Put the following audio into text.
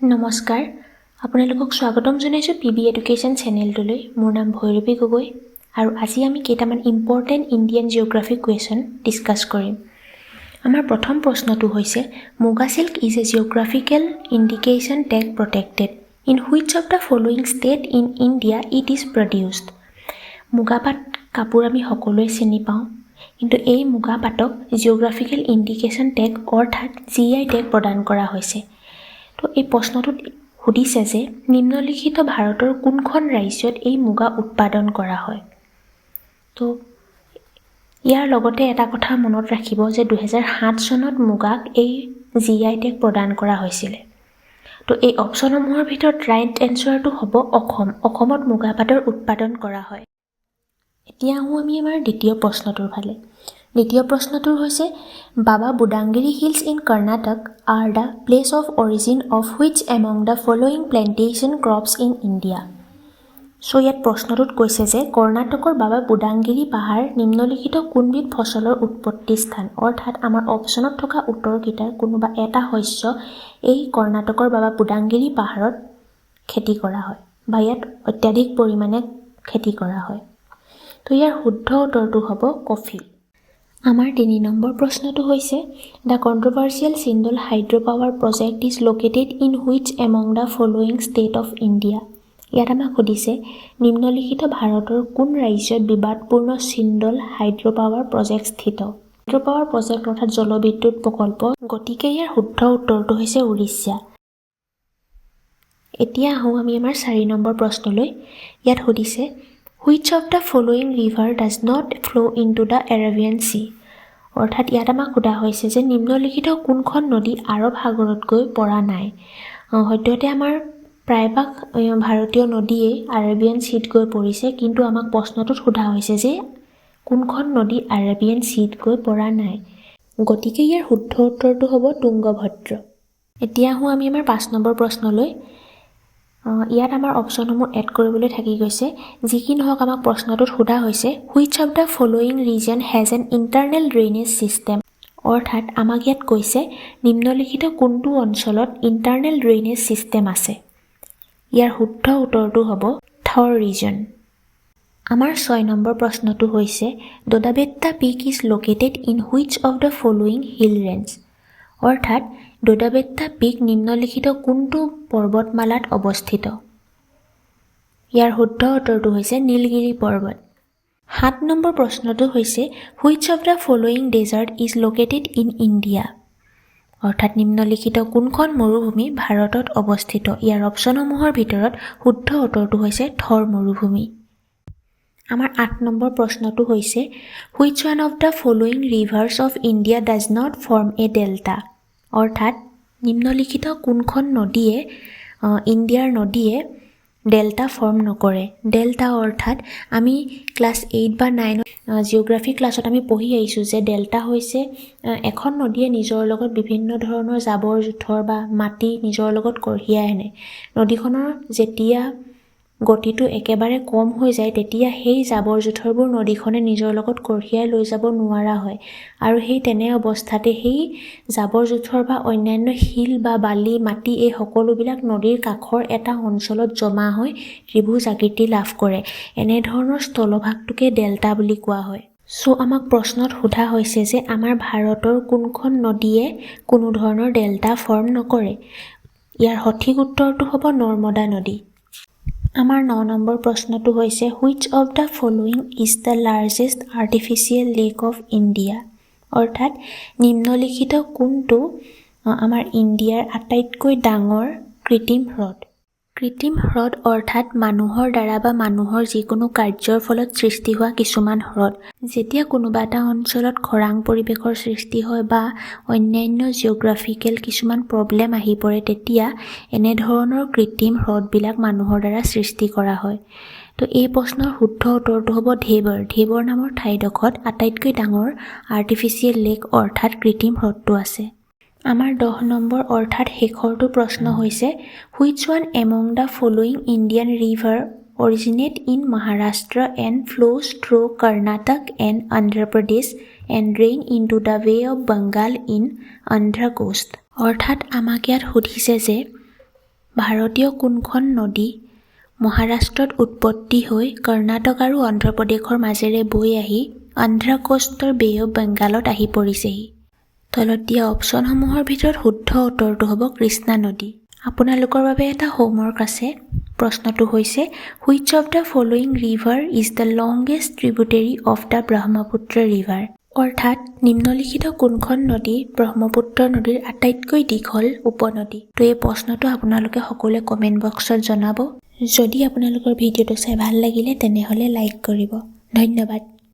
নমস্কাৰ আপোনালোকক স্বাগতম জনাইছোঁ পিবি এডুকেশ্যন চেনেলটোলৈ। মোৰ নাম ভৈৰৱী গগৈ আৰু আজি আমি কেইটামান important Indian geography question discuss কৰিম। আমাৰ প্ৰথম প্ৰশ্নটো হৈছে Muga silk is a geographical indication tag protected in which of the following state in India it is produced. মুগাপাট কাপোৰ আমি সকলোৱে চিনি পাওঁ, কিন্তু এই মুগাপাটক জিঅ'গ্ৰাফিকেল ইণ্ডিকেশ্যন টেগ অৰ্থাৎ GI টেগ প্ৰদান কৰা হৈছে। তো এই প্ৰশ্নটোত সুধিছে যে নিম্নলিখিত ভাৰতৰ কোনখন ৰাজ্যত এই মুগা উৎপাদন কৰা হয়। তো ইয়াৰ লগতে এটা কথা মনত ৰাখিব যে 2007 চনত মুগাক এই GI টেগ প্ৰদান কৰা হৈছিলে। তো এই অপশ্যনসমূহৰ ভিতৰত ৰাইট এনচাৰটো হ'ব অসম। অসমত মুগাপাটৰ উৎপাদন কৰা হয়। এতিয়া আহোঁ আমি আমাৰ দ্বিতীয় প্ৰশ্নটোৰ ফালে। দ্বিতীয় প্ৰশ্নটোৰ হৈছে Baba Budangiri hills in Karnataka are the place of origin of which among the following plantation crops in India. So' ইয়াত প্ৰশ্নটোত কৈছে যে কৰ্ণাটকৰ বাবা বুদাংগিৰি পাহাৰ নিম্নলিখিত কোনবিধ ফচলৰ উৎপত্তি স্থান, অৰ্থাৎ আমাৰ অপশ্যনত থকা উত্তৰকেইটাৰ কোনোবা এটা শস্য এই কৰ্ণাটকৰ বাবা বুদাংগিৰি পাহাৰত খেতি কৰা হয় বা ইয়াত অত্যাধিক পৰিমাণে খেতি কৰা হয়। তো ইয়াৰ শুদ্ধ উত্তৰটো হ'ব কফি। আমাৰ 3 নম্বৰ প্ৰশ্নটো হৈছে the controversial Sindol hydro' power project is located in which among the following state of India. ইয়াত আমাক সুধিছে নিম্নলিখিত ভাৰতৰ কোন ৰাজ্যত বিবাদপূৰ্ণ চিন্দল হাইড্ৰ' পাৱাৰ প্ৰজেক্ট স্থিত। হাইড্ৰ' পাৱাৰ প্ৰজেক্ট অৰ্থাৎ জলবিদ্যুৎ প্ৰকল্প, গতিকে ইয়াৰ শুদ্ধ উত্তৰটো হৈছে উৰিষ্যা। এতিয়া আহোঁ আমি আমাৰ 4 নম্বৰ প্ৰশ্নলৈ। ইয়াত সুধিছে which of the following river does not ফ্ল' ইন টু দ্য এৰাবিয়ান চি। অৰ্থাৎ ইয়াত আমাক সোধা হৈছে যে নিম্নলিখিত কোনখন নদী আৰৱ সাগৰত গৈ পৰা নাই। সদ্যহতে আমাৰ প্ৰায়ভাগ ভাৰতীয় নদীয়ে আৰবিয়ান চিত গৈ পৰিছে, কিন্তু আমাক প্ৰশ্নটোত সোধা হৈছে যে কোনখন নদী আৰবিয়ান চিত গৈ পৰা নাই। গতিকে ইয়াৰ শুদ্ধ উত্তৰটো হ'ব তুংগভদ্ৰ। এতিয়া আহোঁ আমি আমাৰ 5 নম্বৰ প্ৰশ্নলৈ। ইয়াত আমাৰ অপশ্যনসমূহ এড কৰিবলৈ থাকি গৈছে। যি কি নহওক আমাক প্ৰশ্নটোত সোধা হৈছে which of the following region has an internal drainage system. অৰ্থাৎ আমাক ইয়াত কৈছে নিম্নলিখিত কোনটো অঞ্চলত ইণ্টাৰনেল ড্ৰেইনেজ ছিষ্টেম আছে। ইয়াৰ শুদ্ধ উত্তৰটো হ'ব থৰ ৰিজন। আমাৰ 6 নম্বৰ প্ৰশ্নটো হৈছে Dodabetta peak is located in which of the following hill range. অৰ্থাৎ দোদাবেত্তা পিক নিম্নলিখিত কোনটো পৰ্বতমালাত অৱস্থিত। ইয়াৰ শুদ্ধ উত্তৰটো হৈছে নীলগিৰি পৰ্বত। 7 নম্বৰ প্ৰশ্নটো হৈছে which of the following desert is located in India. অৰ্থাৎ নিম্নলিখিত কোনখন মৰুভূমি ভাৰতত অৱস্থিত। ইয়াৰ অপশ্যনসমূহৰ ভিতৰত শুদ্ধ উত্তৰটো হৈছে থৰ মৰুভূমি। আমাৰ 8 নম্বৰ প্ৰশ্নটো হৈছে which one of the following reverse of India does not form A delta. অৰ্থাৎ নিম্নলিখিত কোনখন নদীয়ে ইণ্ডিয়াৰ নদীয়ে ডেল্টা ফৰ্ম নকৰে। ডেল্টা অৰ্থাৎ আমি ক্লাছ 8 বা 9 জিঅ'গ্ৰাফি ক্লাছত আমি পঢ়ি আহিছোঁ যে ডেল্টা হৈছে এখন নদীয়ে নিজৰ লগত বিভিন্ন ধৰণৰ জাবৰ জোঁথৰ বা মাটি নিজৰ লগত কঢ়িয়াই আনে। নদীখনৰ যেতিয়া গতিটো একেবাৰে কম হৈ যায় তেতিয়া সেই জাবৰ জোঁথৰবোৰ নদীখনে নিজৰ লগত কঢ়িয়াই লৈ যাব নোৱাৰা হয়, আৰু সেই তেনে অৱস্থাতে সেই জাবৰ জোঁথৰ বা অন্যান্য শিল বা বালি মাটি এই সকলোবিলাক নদীৰ কাষৰ এটা অঞ্চলত জমা হৈ ত্ৰিভুজ আকৃতি লাভ কৰে। এনেধৰণৰ স্থলভাগটোকে ডেল্টা বুলি কোৱা হয়। চ' আমাক প্ৰশ্নত সোধা হৈছে যে আমাৰ ভাৰতৰ কোনখন নদীয়ে কোনো ধৰণৰ ডেল্টা ফৰ্ম নকৰে। ইয়াৰ সঠিক উত্তৰটো হ'ব নৰ্মদা নদী। আমাৰ 9 নম্বৰ প্ৰশ্নটো হৈছে which of the following is the largest artificial lake of India. অৰ্থাৎ নিম্নলিখিত কোনটো আমাৰ ইণ্ডিয়াৰ আটাইতকৈ ডাঙৰ কৃত্ৰিম হ্ৰদ। কৃত্ৰিম হ্ৰদ অৰ্থাৎ মানুহৰ দ্বাৰা বা মানুহৰ যিকোনো কাৰ্যৰ ফলত সৃষ্টি হোৱা কিছুমান হ্ৰদ। যেতিয়া কোনোবা এটা অঞ্চলত খৰাং পৰিৱেশৰ সৃষ্টি হয় বা অন্যান্য জিঅ'গ্ৰাফিকেল কিছুমান প্ৰব্লেম আহি পৰে, তেতিয়া এনেধৰণৰ কৃত্ৰিম হ্ৰদবিলাক মানুহৰ দ্বাৰা সৃষ্টি কৰা হয়। তো এই প্ৰশ্নৰ শুদ্ধ উত্তৰটো হ'ব ধেবৰ। ধেবৰ নামৰ ঠাইডোখৰত আটাইতকৈ ডাঙৰ আৰ্টিফিচিয়েল লেক অৰ্থাৎ কৃত্ৰিম হ্ৰদটো আছে। আমাৰ 10 নম্বৰ অৰ্থাৎ শেষৰটো প্ৰশ্ন হৈছে which one among the following Indian river originate in Maharashtra and flows through Karnataka and Andhra Pradesh and drain into the Bay of Bengal in Andhra coast. অৰ্থাৎ আমাক ইয়াত সুধিছে যে ভাৰতীয় কোনখন নদী মহাৰাষ্ট্ৰত উৎপত্তি হৈ কৰ্ণাটক আৰু অন্ধ্ৰপ্ৰদেশৰ মাজেৰে বৈ আহি আন্ধ্ৰা কোষ্টৰ বে অৱ বেংগালত আহি পৰিছেহি। তলত দিয়া অপশ্যনসমূহৰ ভিতৰত শুদ্ধ উত্তৰটো হ'ব কৃষ্ণা নদী। আপোনালোকৰ বাবে এটা হোমৱৰ্ক আছে। প্ৰশ্নটো হৈছে which of the following river is the longest tributary of the Brahmaputra river. অৰ্থাৎ নিম্নলিখিত কোনখন নদী ব্ৰহ্মপুত্ৰ নদীৰ আটাইতকৈ দীঘল উপনদী। তো এই প্ৰশ্নটো আপোনালোকে সকলোৱে কমেণ্ট বক্সত জনাব। যদি আপোনালোকৰ ভিডিঅ'টো চাই ভাল লাগিলে তেনেহ'লে লাইক কৰিব। ধন্যবাদ।